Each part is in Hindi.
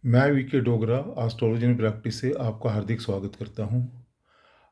मैं VK Dogra astrology in practice से आपका हार्दिक स्वागत करता हूं।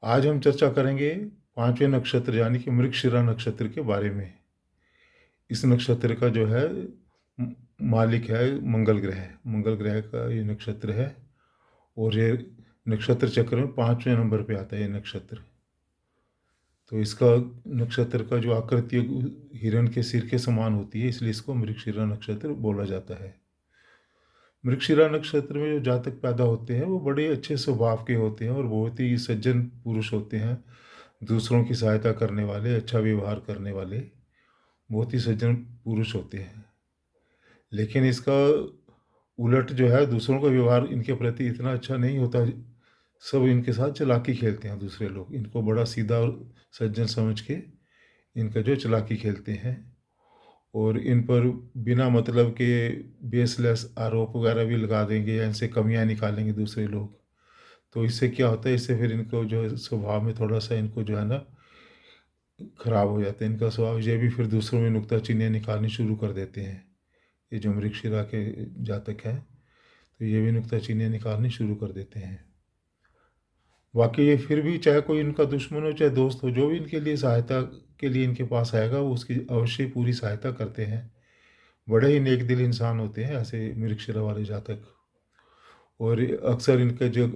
आज हम चर्चा करेंगे पांचवें नक्षत्र यानी कि मृगशिरा नक्षत्र के बारे में। इस नक्षत्र का जो है म- मालिक है मंगल ग्रह। मंगल ग्रह का ये नक्षत्र है और ये नक्षत्र चक्र में पांचवें नंबर पे आता है ये नक्षत्र। तो इसका नक्षत्र का जो आकृति हिरण के सिर के समान होती है, इसलिए इसको मृगशिरा नक्षत्र बोला जाता है। मृगशिरा नक्षत्र में जो जातक पैदा होते हैं वो बड़े अच्छे स्वभाव के होते हैं और बहुत ही सज्जन पुरुष होते हैं। दूसरों की सहायता करने वाले, अच्छा व्यवहार करने वाले, बहुत ही सज्जन पुरुष होते हैं। लेकिन इसका उलट जो है, दूसरों का व्यवहार इनके प्रति इतना अच्छा नहीं होता। सब इनके साथ चालाकी खेलते हैं, दूसरे लोग इनको बड़ा सीधा और सज्जन समझ के इनका जो चालाकी खेलते हैं और इन पर बिना मतलब के बेसलेस आरोप वगैरह भी लगा देंगे या इनसे कमियां निकालेंगे दूसरे लोग। तो इससे क्या होता है, इससे फिर इनको जो है स्वभाव में थोड़ा सा इनको जो है ना खराब हो जाता है इनका स्वभाव। ये भी फिर दूसरों में नुक्ताचीनियाँ निकालनी शुरू कर देते हैं। ये जो मृगशिरा के जातक हैं, तो ये भी नुक्ताचीनियाँ निकालनी शुरू कर देते हैं। बाकी ये फिर भी चाहे कोई इनका दुश्मन हो चाहे दोस्त हो, जो भी इनके लिए सहायता के लिए इनके पास आएगा वो उसकी अवश्य पूरी सहायता करते हैं। बड़े ही नेक दिल इंसान होते हैं ऐसे मृगशिरा वाले जातक। और अक्सर इनका जो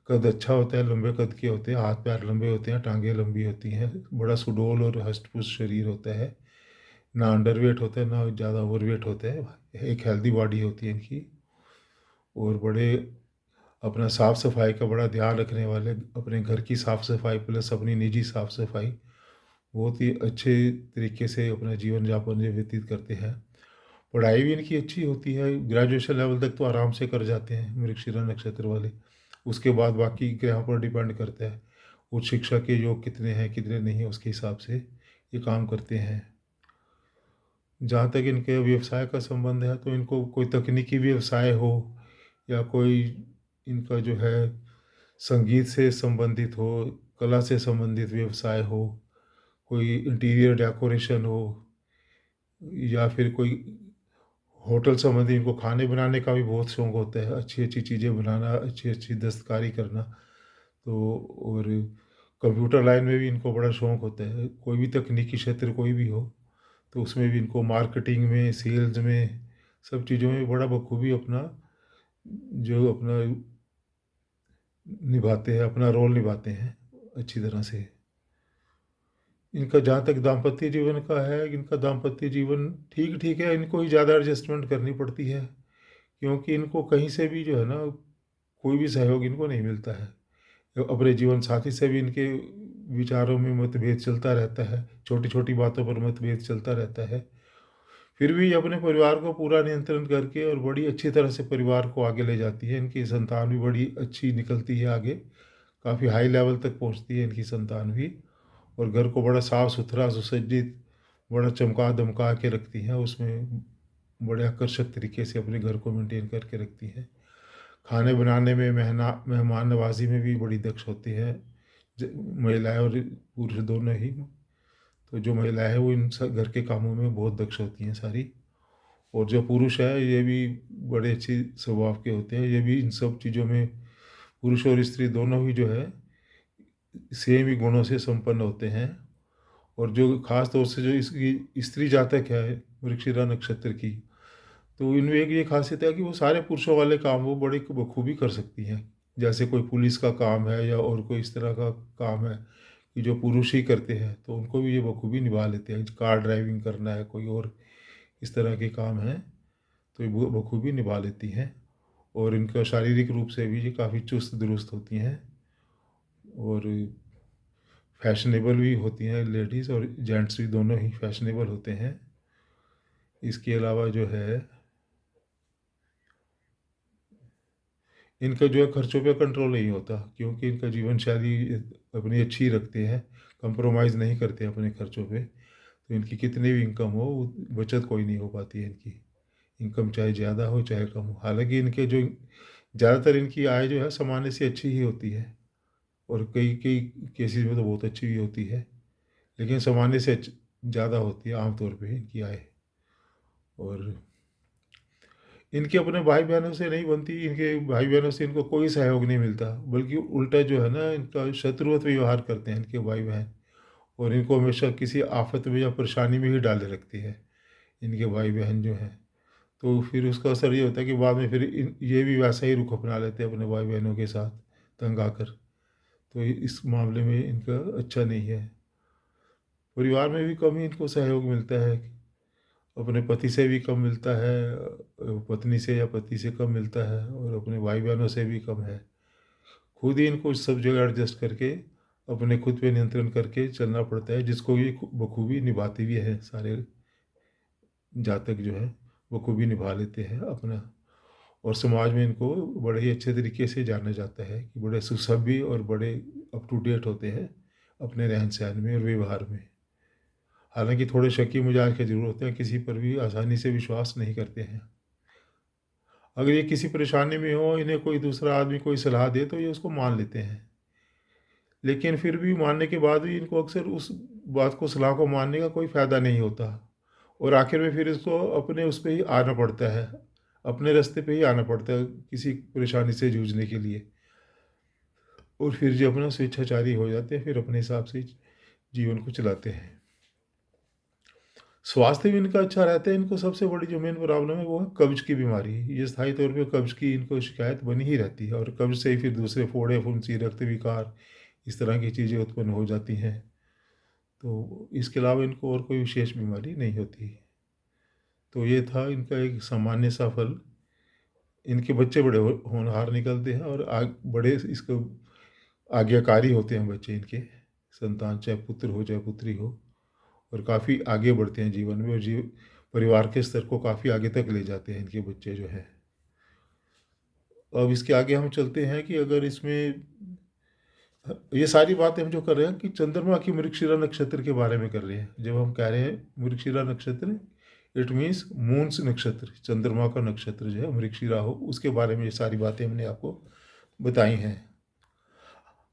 कद अच्छा होता है, लंबे कद के होते हैं, हाथ पैर लंबे होते हैं, टांगें लंबी होती हैं, बड़ा सुडौल और हष्ट-पुष्ट शरीर होता है। ना अंडरवेट होता है ना ज़्यादा ओवरवेट होता है। एक हेल्दी बॉडी होती है इनकी। और बड़े अपना साफ सफाई का बड़ा ध्यान रखने वाले, अपने घर की साफ सफाई प्लस अपनी निजी साफ सफाई बहुत ही अच्छे तरीके से अपना जीवन यापन जो व्यतीत करते हैं। पढ़ाई भी इनकी अच्छी होती है, ग्रेजुएशन लेवल तक तो आराम से कर जाते हैं मृगशिरा नक्षत्र वाले। उसके बाद बाकी ग्रहों पर डिपेंड करता है, उच्च शिक्षा के योग कितने हैं कितने नहीं, उसके हिसाब से ये काम करते हैं। जहाँ तक इनके व्यवसाय का संबंध है, तो इनको कोई तकनीकी व्यवसाय हो या कोई इनका जो है संगीत से संबंधित हो, कला से संबंधित व्यवसाय हो, कोई इंटीरियर डेकोरेशन हो, या फिर कोई होटल संबंधी, इनको खाने बनाने का भी बहुत शौक होता है, अच्छी अच्छी चीज़ें बनाना, अच्छी अच्छी दस्तकारी करना। तो और कंप्यूटर लाइन में भी इनको बड़ा शौक होता है, कोई भी तकनीकी क्षेत्र कोई भी हो तो उसमें भी इनको मार्केटिंग में, सेल्स में, सब चीज़ों में बड़ा बखूबी अपना जो अपना निभाते हैं, अपना रोल निभाते हैं अच्छी तरह से। इनका जहाँ तक दाम्पत्य जीवन का है, इनका दाम्पत्य जीवन ठीक ठीक है, इनको ही ज़्यादा एडजस्टमेंट करनी पड़ती है क्योंकि इनको कहीं से भी जो है ना कोई भी सहयोग इनको नहीं मिलता है। तो अपने जीवन साथी से भी इनके विचारों में मतभेद चलता रहता है, छोटी छोटी बातों पर मतभेद चलता रहता है। फिर भी ये अपने परिवार को पूरा नियंत्रण करके और बड़ी अच्छी तरह से परिवार को आगे ले जाती है। इनकी संतान भी बड़ी अच्छी निकलती है आगे, काफ़ी हाई लेवल तक पहुंचती है इनकी संतान भी। और घर को बड़ा साफ सुथरा सुसज्जित, बड़ा चमका दमका के रखती हैं, उसमें बड़े आकर्षक तरीके से अपने घर को मेंटेन करके रखती हैं। खाने बनाने में, मेहमान नवाजी में भी बड़ी दक्ष होती हैं महिलाएं और पुरुष दोनों ही। तो जो महिलाएं हैं वो इन सब घर के कामों में बहुत दक्ष होती हैं सारी। और जो पुरुष है ये भी बड़े अच्छे स्वभाव के होते हैं, ये भी इन सब चीज़ों में पुरुष और स्त्री दोनों ही जो है सेम ही गुणों से संपन्न होते हैं। और जो खास तौर से जो इसकी स्त्री जातक है वृश्चिका नक्षत्र की, तो इनमें एक ये खासियत है कि वो सारे पुरुषों वाले काम वो बड़ी बखूबी कर सकती हैं। जैसे कोई पुलिस का काम है या और कोई इस तरह का काम है कि जो पुरुष ही करते हैं, तो उनको भी ये बखूबी निभा लेते हैं। कार ड्राइविंग करना है, कोई और इस तरह के काम हैं, तो ये बखूबी निभा लेती हैं। और इनका शारीरिक रूप से भी ये काफ़ी चुस्त दुरुस्त होती हैं और फैशनेबल भी होती हैं। लेडीज़ और जेंट्स भी दोनों ही फैशनेबल होते हैं। इसके अलावा जो है इनका जो है खर्चों पे कंट्रोल नहीं होता क्योंकि इनका जीवन शैली अपनी अच्छी रखते हैं, कंप्रोमाइज़ नहीं करते अपने खर्चों पे। तो इनकी कितनी भी इनकम हो, बचत कोई नहीं हो पाती है इनकी। इनकम चाहे ज़्यादा हो चाहे कम हो, हालांकि इनके जो ज़्यादातर इनकी आय जो है सामान्य से अच्छी ही होती है और कई कई केसेस में तो बहुत अच्छी भी होती है, लेकिन सामान्य से ज़्यादा होती है आमतौर पे इनकी आय। और इनके अपने भाई बहनों से नहीं बनती, इनके भाई बहनों से इनको कोई सहयोग नहीं मिलता, बल्कि उल्टा जो है ना, इनका शत्रुवत व्यवहार करते हैं इनके भाई बहन, और इनको हमेशा किसी आफत में या परेशानी में ही डाले रखती है इनके भाई बहन जो हैं। तो फिर उसका असर ये होता है कि बाद में फिर ये भी वैसा ही रुख अपना लेते हैं अपने भाई बहनों के साथ तंग आकर। तो इस मामले में इनका अच्छा नहीं है। परिवार में भी कम ही इनको सहयोग मिलता है, अपने पति से भी कम मिलता है, पत्नी से या पति से कम मिलता है, और अपने भाई बहनों से भी कम है। खुद ही इनको सब जगह एडजस्ट करके अपने खुद पे नियंत्रण करके चलना पड़ता है, जिसको ये बखूबी निभाते भी हैं सारे जातक जो है, बखूबी निभा लेते हैं अपना। और समाज में इनको बड़े ही अच्छे तरीके से जाना जाता है कि बड़े सुसभ्य और बड़े अप टू डेट होते हैं अपने रहन सहन में और व्यवहार में। हालांकि थोड़े शकी मिजाज के जरूर होते हैं, किसी पर भी आसानी से विश्वास नहीं करते हैं। अगर ये किसी परेशानी में हो, इन्हें कोई दूसरा आदमी कोई सलाह दे तो ये उसको मान लेते हैं, लेकिन फिर भी मानने के बाद भी इनको अक्सर उस बात को, सलाह को मानने का कोई फ़ायदा नहीं होता, और आखिर में फिर इसको अपने उस पे ही आना पड़ता है, अपने रास्ते पे ही आना पड़ता है किसी परेशानी से जूझने के लिए। और फिर जो अपना स्वेच्छाचारी हो जाते हैं, फिर अपने हिसाब से जीवन को चलाते हैं। स्वास्थ्य भी इनका अच्छा रहता है। इनको सबसे बड़ी जो मेन प्रॉब्लम है वो है कब्ज की बीमारी। ये स्थायी तौर पे कब्ज की इनको शिकायत बनी ही रहती है, और कब्ज से ही फिर दूसरे फोड़े, फुंसी, रक्त विकार, इस तरह की चीज़ें उत्पन्न हो जाती हैं। तो इसके अलावा इनको और कोई विशेष बीमारी नहीं होती। तो ये था इनका एक सामान्य सा फल। इनके बच्चे बड़े होनहार निकलते हैं, और बड़े इसको आज्ञाकारी होते हैं बच्चे इनके, संतान चाहे पुत्र हो चाहे पुत्री हो, और काफ़ी आगे बढ़ते हैं जीवन में, और परिवार के स्तर को काफ़ी आगे तक ले जाते हैं इनके बच्चे जो हैं। अब इसके आगे हम चलते हैं कि अगर इसमें ये सारी बातें हम जो कर रहे हैं कि चंद्रमा की मृगशिरा नक्षत्र के बारे में कर रहे हैं। जब हम कह रहे हैं मृगशिरा नक्षत्र, इट मीन्स मून्स नक्षत्र, चंद्रमा का नक्षत्र जो है मृगशिरा हो, उसके बारे में ये सारी बातें हमने आपको बताई हैं।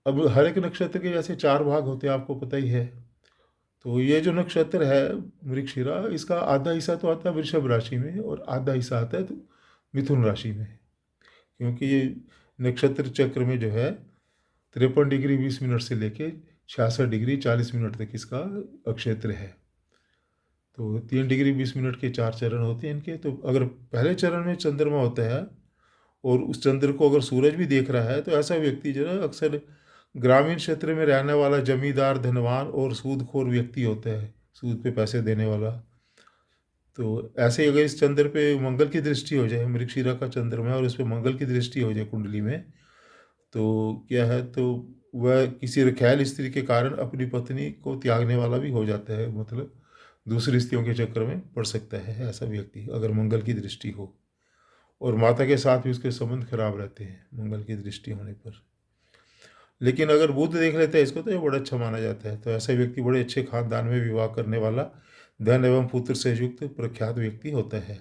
अब हर एक नक्षत्र के जैसे 4 भाग होते हैं, आपको पता ही है। तो ये जो नक्षत्र है मृगशिरा, इसका आधा हिस्सा तो आता है वृषभ राशि में, और आधा हिस्सा आता है तो मिथुन राशि में, क्योंकि ये नक्षत्र चक्र में जो है 53 डिग्री 20 मिनट से लेके 66 डिग्री 40 मिनट तक इसका अक्षेत्र है। तो 3 डिग्री 20 मिनट के 4 चरण होते हैं इनके। तो अगर पहले चरण में चंद्रमा होता है, और उस चंद्र को अगर सूरज भी देख रहा है, तो ऐसा व्यक्ति जो है अक्सर ग्रामीण क्षेत्र में रहने वाला जमींदार, धनवान और सूदखोर व्यक्ति होता है, सूद पे पैसे देने वाला। तो ऐसे ही अगर इस चंद्र पे मंगल की दृष्टि हो जाए, मृगशिरा का चंद्रमा है और उस पर मंगल की दृष्टि हो जाए कुंडली में, तो क्या है, तो वह किसी रखैल स्त्री के कारण अपनी पत्नी को त्यागने वाला भी हो जाता है, मतलब दूसरी स्त्रियों के चक्कर में पड़ सकता है ऐसा व्यक्ति, अगर मंगल की दृष्टि हो। और माता के साथ भी उसके संबंध खराब रहते हैं मंगल की दृष्टि होने पर। लेकिन अगर बुध देख लेते हैं इसको, तो ये बड़ा अच्छा माना जाता है। तो ऐसा व्यक्ति बड़े अच्छे खानदान में विवाह करने वाला, धन एवं पुत्र से युक्त प्रख्यात व्यक्ति होता है।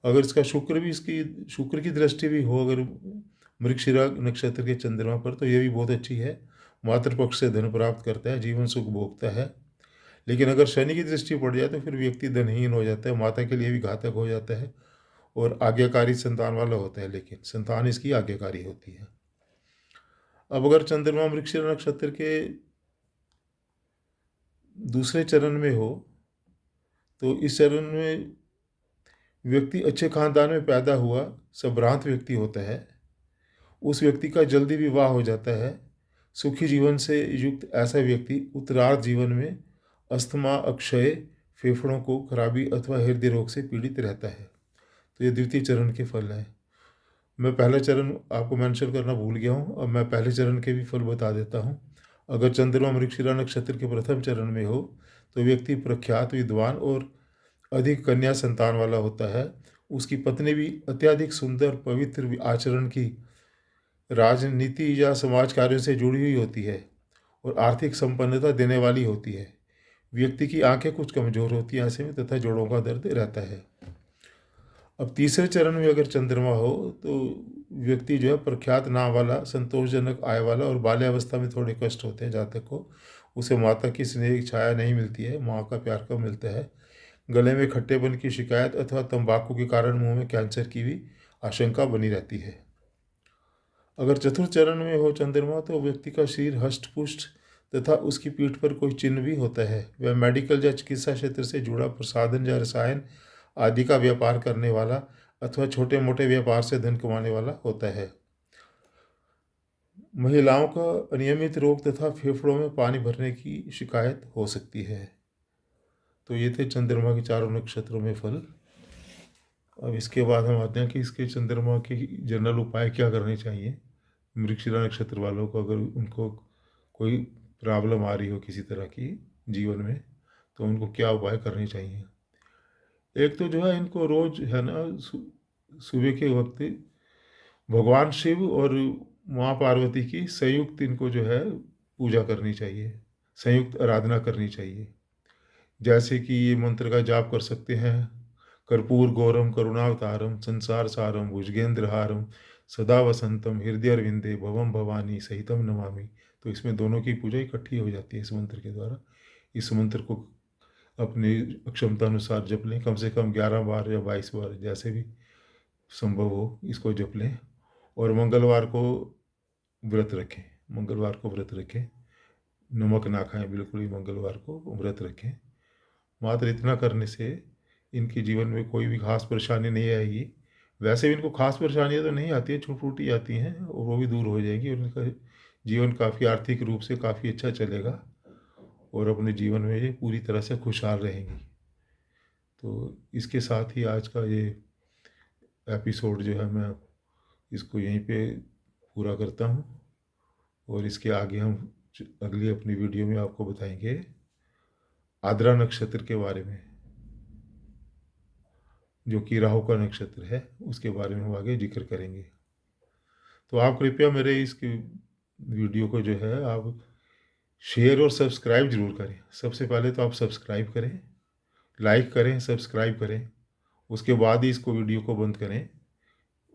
अगर इसका शुक्र की दृष्टि भी हो अगर मृगशिरा नक्षत्र के चंद्रमा पर, तो ये भी बहुत अच्छी है। मातृपक्ष से धन प्राप्त करता है, जीवन सुख भोगता है। लेकिन अगर शनि की दृष्टि पड़ जाए तो फिर व्यक्ति धनहीन हो जाता है, माता के लिए भी घातक हो जाता है, और आज्ञाकारी संतान वाला होता है, लेकिन संतान इसकी आज्ञाकारी होती है। अब अगर चंद्रमा मृगशिरा नक्षत्र के दूसरे चरण में हो, तो इस चरण में व्यक्ति अच्छे खानदान में पैदा हुआ, संभ्रांत व्यक्ति होता है। उस व्यक्ति का जल्दी विवाह हो जाता है। सुखी जीवन से युक्त ऐसा व्यक्ति उत्तरार्ध जीवन में अस्थमा, अक्षय, फेफड़ों को खराबी अथवा हृदय रोग से पीड़ित रहता है। तो ये द्वितीय चरण के फल हैं। मैं पहला चरण आपको मेंशन करना भूल गया हूँ, अब मैं पहले चरण के भी फल बता देता हूँ। अगर चंद्रमा मृगशिरा नक्षत्र के प्रथम चरण में हो, तो व्यक्ति प्रख्यात, विद्वान और अधिक कन्या संतान वाला होता है। उसकी पत्नी भी अत्यधिक सुंदर, पवित्र आचरण की, राजनीति या समाज कार्यों से जुड़ी हुई होती है, और आर्थिक संपन्नता देने वाली होती है। व्यक्ति की आंखें कुछ कमजोर होती हैं ऐसे में, तथा जोड़ों का दर्द रहता है। अब तीसरे चरण में अगर चंद्रमा हो, तो व्यक्ति जो है प्रख्यात नाम वाला, संतोषजनक आय वाला, और बाल्यावस्था में थोड़े कष्ट होते हैं जातक को। उसे माता की स्नेह छाया नहीं मिलती है, माँ का प्यार कम मिलता है। गले में खट्टेपन की शिकायत अथवा तंबाकू के कारण मुंह में कैंसर की भी आशंका बनी रहती है। अगर चतुर्थ चरण में हो चंद्रमा तो व्यक्ति का शरीर हष्ट पुष्ट तथा उसकी पीठ पर कोई चिन्ह भी होता है। वह मेडिकल या चिकित्सा क्षेत्र से जुड़ा प्रसाधन या रसायन आदि का व्यापार करने वाला अथवा छोटे मोटे व्यापार से धन कमाने वाला होता है। महिलाओं का अनियमित रोग तथा फेफड़ों में पानी भरने की शिकायत हो सकती है। तो ये थे चंद्रमा के चारों नक्षत्रों में फल। अब इसके बाद हम आते हैं कि इसके चंद्रमा के जनरल उपाय क्या करने चाहिए। मृगशिरा नक्षत्र वालों को अगर उनको कोई प्रॉब्लम आ रही हो किसी तरह की जीवन में, तो उनको क्या उपाय करने चाहिए। एक तो जो है इनको रोज है ना सुबह के वक्त भगवान शिव और माँ पार्वती की संयुक्त इनको जो है पूजा करनी चाहिए, संयुक्त आराधना करनी चाहिए। जैसे कि ये मंत्र का जाप कर सकते हैं, कर्पूर गौरम करुणावतारम संसार सारम भुजगेंद्रहारम सदा वसंतम हृदय अरविंदे भवम भवानी सहितम नमामि। तो इसमें दोनों की पूजा इकट्ठी हो जाती है इस मंत्र के द्वारा। इस मंत्र को अपनी क्षमता अनुसार जप लें, कम से कम 11 बार या 22 बार जैसे भी संभव हो इसको जप लें। और मंगलवार को व्रत रखें, मंगलवार को व्रत रखें, नमक ना खाएं बिल्कुल ही, मंगलवार को व्रत रखें। मात्र इतना करने से इनके जीवन में कोई भी खास परेशानी नहीं आएगी। वैसे भी इनको खास परेशानियाँ तो नहीं आती हैं, छोटी छोटी आती हैं और वो भी दूर हो जाएगी और इनका जीवन काफ़ी आर्थिक रूप से काफ़ी अच्छा चलेगा और अपने जीवन में ये पूरी तरह से खुशहाल रहेंगी। तो इसके साथ ही आज का ये एपिसोड जो है मैं इसको यहीं पे पूरा करता हूँ और इसके आगे हम अगली अपनी वीडियो में आपको बताएंगे आद्रा नक्षत्र के बारे में, जो कि राहु का नक्षत्र है, उसके बारे में हम आगे जिक्र करेंगे। तो आप कृपया मेरे इस वीडियो को जो है आप शेयर और सब्सक्राइब जरूर करें। सबसे पहले तो आप सब्सक्राइब करें, लाइक करें, सब्सक्राइब करें, उसके बाद ही इसको वीडियो को बंद करें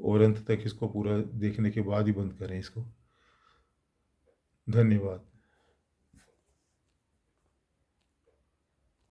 और अंत तक इसको पूरा देखने के बाद ही बंद करें इसको। धन्यवाद।